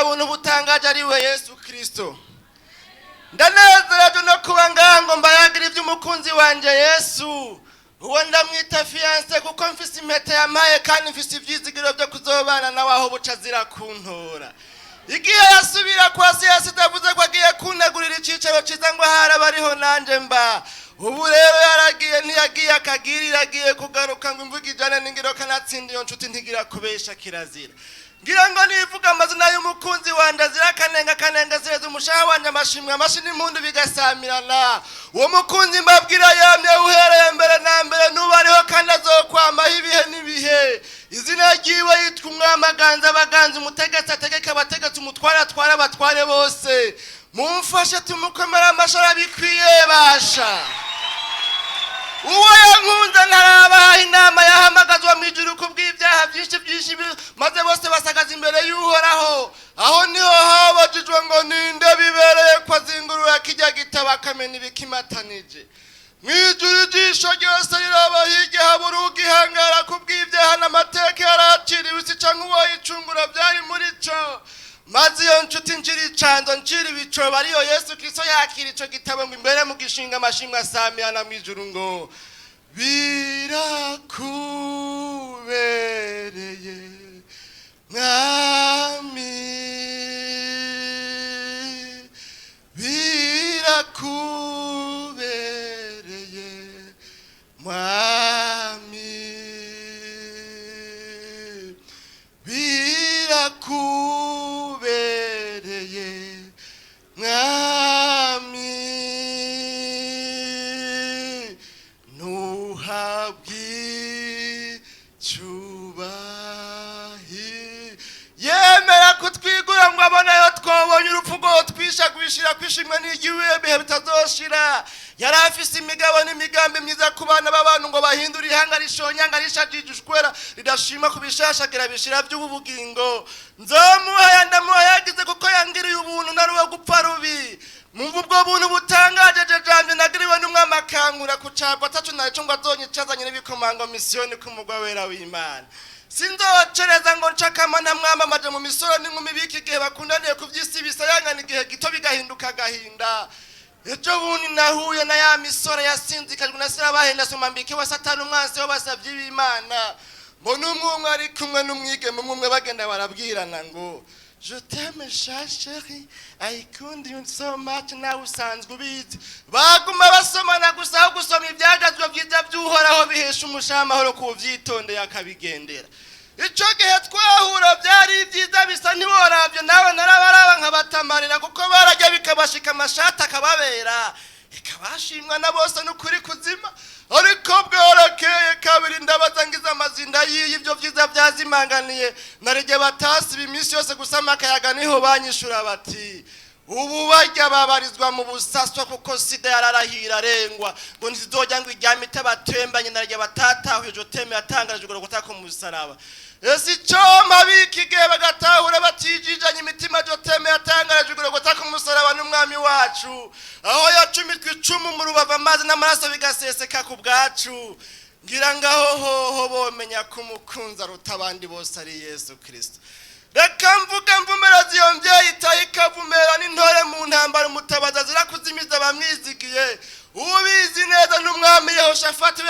umunyabuntu butangaje ari we Yesu Kristo. Ndanezerejwe no kuba ngango mbayagira iby'umukunzi wanje Yesu. Uwo ndamwita fiance kuko mfise impeta yamaye kandi mfise ivyizigiro byo kuzobana nawe aho buca zira kuntora. Igihe yasubira kwa Yesu davuze ko agiye kunegurira icicaro ciza ngo harabariho nanje mba. Ubu rero yaragiye ntiyagiye akagirira agiye kugaruka ngo imvuga ijana n'ingiro kanatsinda iyo nshuti ntigira kubesha kirazira. Ngira ngo nivuga amazina y'umukunzi wanje zira kanenga zireze umushaha wanje amashimwe amashini impundu bigasamirana. Uwo mukunzi mbabwira yamye uhereye mbere na mbere n'ubariho kandi azokwamaho ibihe n'ibihe. Izina ryiwe yitwa umwamaganza abaganza umutegetsi ategeka abategetsi umutware atwara abatware bose. Mumfashe tumukomera amashara bikwiye basha. Uwo yankunze ntarabaha inama yahamagazwa mu ijuru kubw'ibyaha byinshi maze bose basagaza imbere y'Uhoraho. Aho niho habajijwe ngo ninde bibereye ko azingurura kijya gitabo akamena ibikimatanije. Mu ijuru ijisho ryose riraba hirya habura ugihangara kubw'ibyaha n'amateka yaraciriwe isi canke uwo yicungura byari muri co. Maze iyo nshuti njiri icanzo njiri ibicoba ariyo Yesu Kristo yakira ico gitabo ngo imbere mu gishinga amashimwe asamirana mu ijuru ngo birakubereye mwami birakubereye mwami birakubereye mwami nuhabwi cyubahi yemera kutwigura ngo abonayo twobonye urupfu rwo twisha kwishira kwishimwe n'igiwe bihe bitazoshira. Yari afise imigabo n'imigambi myiza ku bana b'abantu ngo bahindure ihanga rishonyanga rishajijwe ridashima kubishashagira bishira by'ubugingo. Nzomuha ndamuha yagize kuko yangiriye ubuntu naruwe gupfa rubi. Mumva ubwo buntu butangaje janje nagiriwe n'umwami akankura kucagwa atacu naco ngo azonyicazanye n'ibikomango misiyoni ku mugwa wera w'Imana. Sinzocereza ngo nshakama namwamamaje mu misoro n'inkumi biki gihe bakundaniye kuvyisi bisayangana igihe gito bigahinduka gahinda. Ejo bundi nahuye na ya misoro yasinzikajwe na sira bahenda somambike wa Satani umwansi w'abasavyi b'Imana. Mbona umwe ari kumwe n'umwige mumwe bagenda barabwirana ngo je t'aime chérie, ayikundi so much nawe usanzwe ubizi. Baguma basomana gusa aho gusoma ibyagazwe byiza by'Uhoraho bihesha umushaha amahoro kuvyitondeye akabigendera. Ico gihe twahura byari byiza bisa ntiworavyo nawe narabaraba nkabatamarira kuko barajya bikabashika amashati akababera ikabashimwa na bose n'ukuri kuzima. Ariko bwarakeye kabiri ndabaza ngiza amazinda y'ibyo byiza byazimanganiye narije batasi bimisi yose gusama akayaga niho banyishura bati ubu bajya babarizwa mu busaswa kuko sida yararahira rengwa ngo ntizojya ngo ijyamite batembanye narije batatahuye jo teme yatangaje ngo gutaka mu musaraba. Esi choma bikigihe bagatahura batijijanye imitima jo teme yatangaje ngo gutaka mu musaraba n'umwami wacu. Aho yacumitwe icumu mu rubava amazi n'amaraso bigaseseka ku bwacu. Ngira ngaho ho bomenya ko umukunzi aruta abandi bose ari Yesu Kristo. Reka mvuga mvumera ziyo mbyeyi ikavumera n'intore mu ntambara umutabaza zirakuzimiza bamwizigiye. Ubizi neza n'umwami Yehoshafati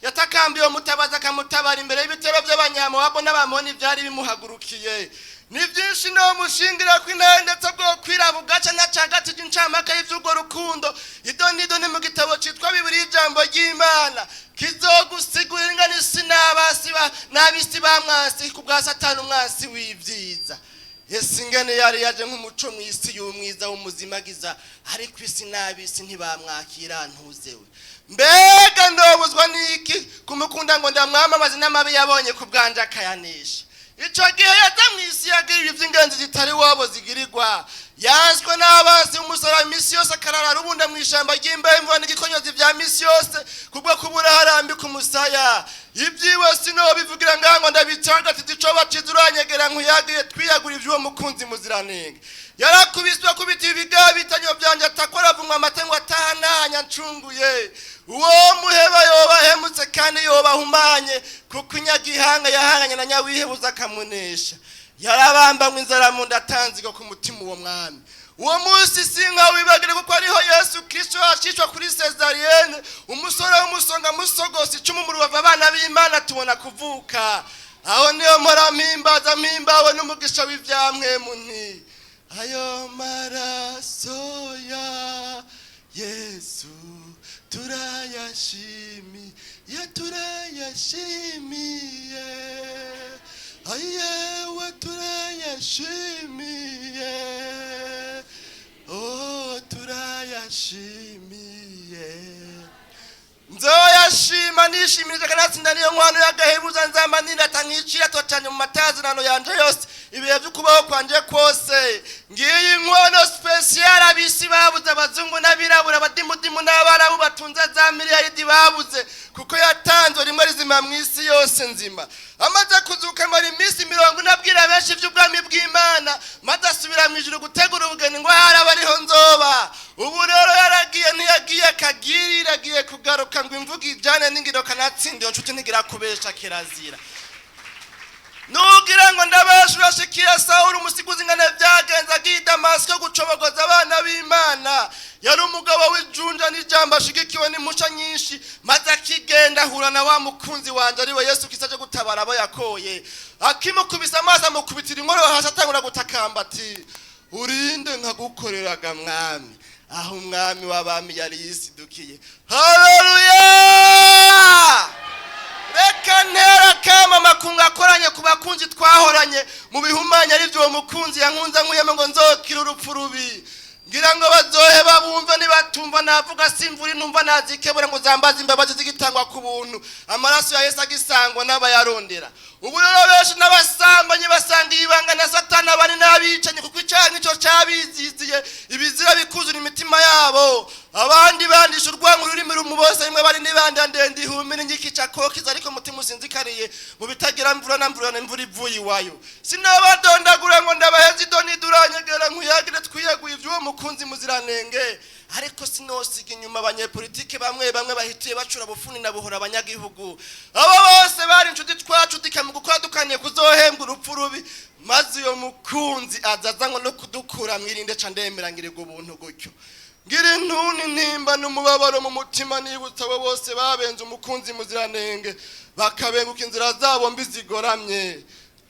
yatakambiye umutabaza akamutabara imbere y'ibitero by'abanyamowabu n'abamoni byari bimuhagurukiye. Ni byinshi no mushingira kw'intare ndetse bwo kwirabugaca na cagati cy'incamaka y'ivyugo rukundo. Ido nido ni mu gitabo citwa Bibiliya ijambo ry'Imana. Kizogusigurira ingani n'abisi bamwasi ku bwa Satani umwasi w'ivyiza. Yesu ingene yari yaje nk'umuco mw'isi y'umwiza w'umuzimagiza ariko isi n'abisi ntibamwakira ntuzewe. Mbega ndobuzwa niki kumukunda ngo ndamwamamaza n'amabi yabonye ku bwanje akayanisha. Ico gihe yaza mw'isi yagirira ivy'ingenzi zitari wabo zigirirwa. Yanswe n'abansi umusara misi yose akarara rubunda mw'ishamba ry'imbaye mvana igikonyozi vya misi yose kubwo kubura harambi ku musaya. Ibyiwe sino bivugira ngango ndabitanga tico bacizuranyegera nkuyagiye twiyagura ivy'uwo mukunzi muziranenge. Yarakubiswe kubita ibiga bitanyo byanje atakora vumwa amatengo atahananya ncunguye. Uwo muheba yoba hemutse kandi yoba humanye kuko inyagihanga yahanganye na nyawihebuza kamunesha. yarabambanywe inzara mu nda atanzika ku mutima uwo mwami. Uwo munsi sinka wibagire kuko ariho Yesu Kristo yashishwa kuri Cesariyene, umusore w'umusonga musogosi icumu mu rubavu abana b'Imana tubona kuvuka. Aho niyo mpora mpimbawe n'umugisha w'ivyamwe munti. Ayo maraso ya Yesu turayashimiye, turayashimiye. Ayewe turayashimiye, oh turayashimiye. Nzoyashima nishimirije kanatsinda niyo nkwano y'agahebuza nzamba nindatangicira tocanye mu matazirano yanje yose ibihe by'ukubaho kwanje kose. Ngiyi inkono special abisi babuze abazungu n'abirabura abadimudimu n'abarabu batunze za miliyaridi babuze kuko yatanzwe rimwe rizima mu isi yose nzima. Amaze kuzuka muri iminsi 40 nabwira benshi by'ubwami bw'Imana maze asubira mu ijuru gutegura ubugeni ngo haraba ariho nzoba. Ubu rero yaragiye ntiyagiye kagirira agiye kugaruka ngo imvuga ijane n'ingiro kanatsinda iyo nshuti ntigira kubesha kirazira. Nugira ngo ndabashura shikira Sauli umusiguzi ngane byagenza agiye Damasiko gucobogoza abana b'Imana. Yari umugabo w'ijunja n'ijambo ashigikiwe n'imusha nyinshi maze akigenda ahura na wa mukunzi wanje ariwe Yesu Kristo aje gutabara abo yakoye. Akimukubisa amazi amukubitira inkoro hasi atangura gutakamba ati urinde nkagukoreraga mwami. Aho umwami w'abami yari yisidukiye. Haleluya! Reka ntera kama makunga akoranye ku bakunzi twahoranye mu bihumanya ari byo mukunzi yankunza nkuyeme ngo nzokira urupfu rubi. Ngira ngo bazohe babumva nibatumva navuga simvuri numva nazikebura ngo zambaza imbabazi zigitangwa ku buntu. Amaraso ya Yesu agisangwa n'abayarondera. Ubu rero benshi n'abasambanye basanga ibanga na Satani abari n'abicanye kuko icyaha nico cabiziziye ibizira bikuzura imitima yabo. Abandi bandisha urwango rurimi rumubose imwe bari nibanda ndende ihumira ngikica kokiza ariko mutima usinzikariye mu bitagira mvura na imvura ivuye iwayo. Sinabadondagura ngo ndabahezi doni duranyegera nkuyagire twiyeguye ivy'uwo mukunzi muziranenge. Ariko sinosiga inyuma abanyepolitike bamwe bahitiye bacura bufuni na buhora abanyagihugu. Abo bose bari inshuti twacudika mu gukwadukanye kuzohembwa urupfu rubi maze uyo mukunzi azaza ngo no kudukura mwirinde ca ndemerangirego ubuntu gutyo. Ngira intuni ntimba n'umubabaro mu mutima nibutsa abo bose babenze umukunzi muziranenge bakabenguka inzira zabo mbi zigoramye.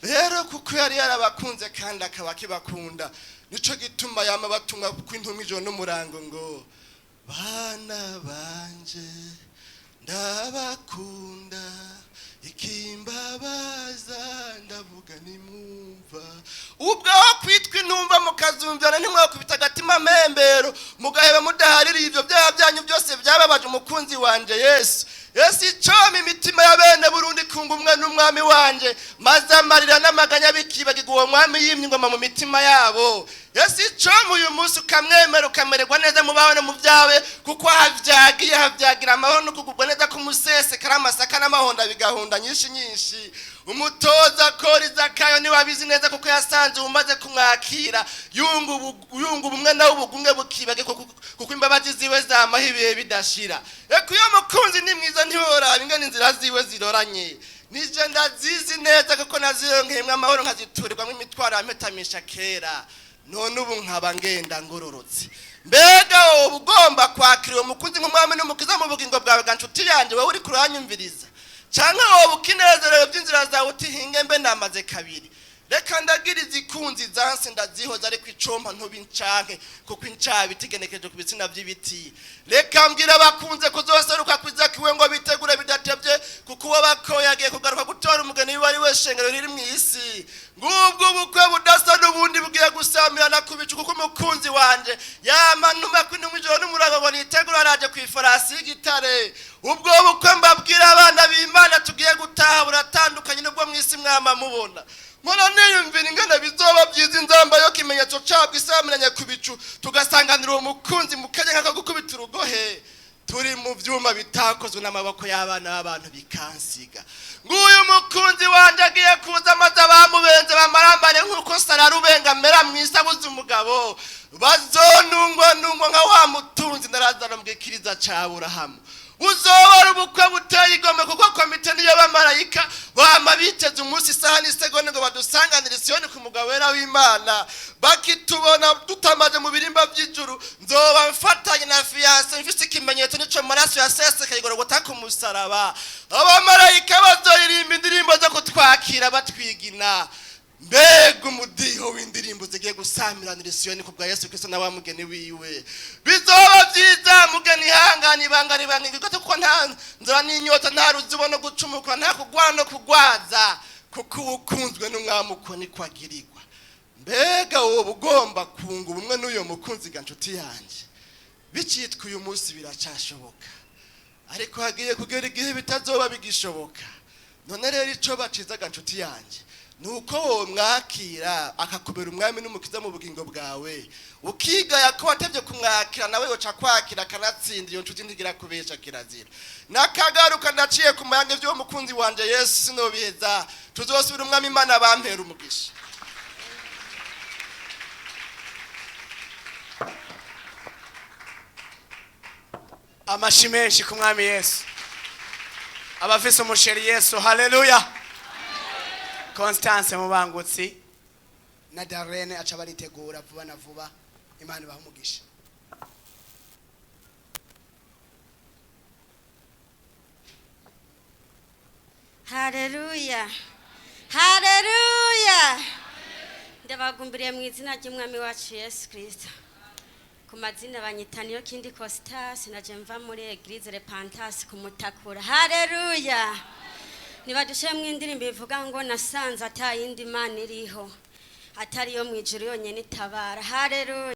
Rero kuko yari yarabakunze kandi akaba kibakunda nico gituma yama batumwa kw'intumi ijoro n'umurango ngo bana banje ndabakunda ikimbabaza ndavuga nimumva. Ubwo kwitwa intumva mukazumvana nimwe kubita gatima membero mugaheba mudaharira ivyo byaha byanyu byose byababaje umukunzi wanje Yesu. Yesu icoma imitima ya bene Burundi kunga umwe n'umwami wanje maze amarira n'amaganya bikibagirwa uwo mwami yimye ingoma mu mitima yabo. Yesu icoma uyu munsi ukamwemera ukamererwa neza mu bawe no mu byawe kuko havyagira amahoro no kugubwa neza ku musese karamasaka n'amahonda bigahunda nyinshi. Umutoza koriza kayo ni wabizi neza kuko yasanze umaze kumwakira yungu ubumwe nawe ubugumwe bukibage kuko imbabazi ziwe zamahibiye bidashira. Eko iyo mukunzi ni mwiza ntihora ingene inzira ziwe ziroranye. Nije ndazizi neza kuko nazironkemwe amahoro nkaziturirwamo imitwaro ametamisha kera. None ubu nkaba ngenda ngororotse. Mbega wowe ugomba kwakira umukunzi nk'umwami n'umukiza mu bugingo bwawe ganshuti yanje wowe uri kuranyumviriza. Canke wowe ukinezerewe by'inzira zawe utihinge mbe namaze kabiri. Reka ndagira izikunzi zanse ndazihoza ariko icompa ntubincanke kuko incabi tigenekeje ku bitsina by'ibiti. Reka mbwira abakunze kuzoseruka kwizakiwe ngo bitegure bidatevye kuko uwo bakoyagiye kugaruka gutora umugeni wari we shengero riri mu isi. Ngubwo ubukwe budasa n'ubundi bugiye gusamirana ku bicu kuko umukunzi wanje yamanuma kw'intumwa ijoro n'umurango ngo nitegura araje kw'ifarasi y'igitare. Ubwo bukwe mbabwira abana b'Imana tugiye gutaha buratandukanye n'ubwo mu isi mwama mubona. Mwana niyumvira ingana bizoba byiza inzamba yo kimenyetso cabwe isamiranye ku bicu tugasanganira uwo mukunzi mukanye nkako gukubita urugohe. Turi mu vyuma bitakozwe n'amaboko y'abana b'abantu bikansiga. Nguyu mukunzi wanje agiye kuza maze abamubenze bamarambane nkuko sararubenga mera mwisabuze umugabo. Bazonungwa nka wa mutunzi narazana mbwikiriza ca Aburahamu. Uzobora ubukwe buteye igomwe kuko komite niyo bamarayika bama biteze umunsi isaha n'isegonda ngo badusanganire Siyoni ku mugabo wera w'Imana, bakitubona dutamaje mu birimba by'ijuru. Nzoba mfatanye na fiance mfise ikimenyetso nico maraso yaseseka igorogota ku musaraba. Abamarayika bazoyirimba indirimbo zo kutwakira batwigina. Mbega umudiho w'indirimbo zigiye gusamiranira Siyoni ku bwa Yesu Kristo na wa mugeni wiwe. Bizoba byiza mugeni ihangane ibangari bangi kuko nta nzara n'inyota nta ruzubo no gucumuka nta kugwana no kugwaza kuko ukunzwe n'umwami uko ni kwagirirwa. Mbega wowe ugomba kunga ubumwe n'uyo mukunzi ga nshuti yanje. Bicitwa uyu munsi biracashoboka, ariko hagiye kugera igihe bitazoba bigishoboka. None rero ico baciza ga nshuti yanje nuko wowe mwakira akakubera umwami n'umukiza mu bugingo bwawe, ukigaya ko watevye kumwakira nawe yoca kwakira kanatsinda iyo nshuti ntigira kubesha kirazira. Nakagaruka ndaciye ku mayange vyo mukunzi wanje Yesu sinobiheza, tuzosubira umwami Imana bampera umugisha. Amashimeshi ku mwami Yesu, abafise umusheri Yesu. Haleluya. Constance Mubangutsi na Darlene aca baritegura vuba na vuba. Imana bahumugisha. Haleluya, haleluya. Ndabagumbiriye mu izina ry'umwami wacu Yesu Kristo. Ku mazina banyita niyo kindi Costas, naje mva muri Eglise Repentance ku Mutakura. Haleluya. Nibadushe mu indirimbo ivuga ngo nasanze atayindi Imana iriho atari yo mu ijuru yonyene itabara. Haleluya.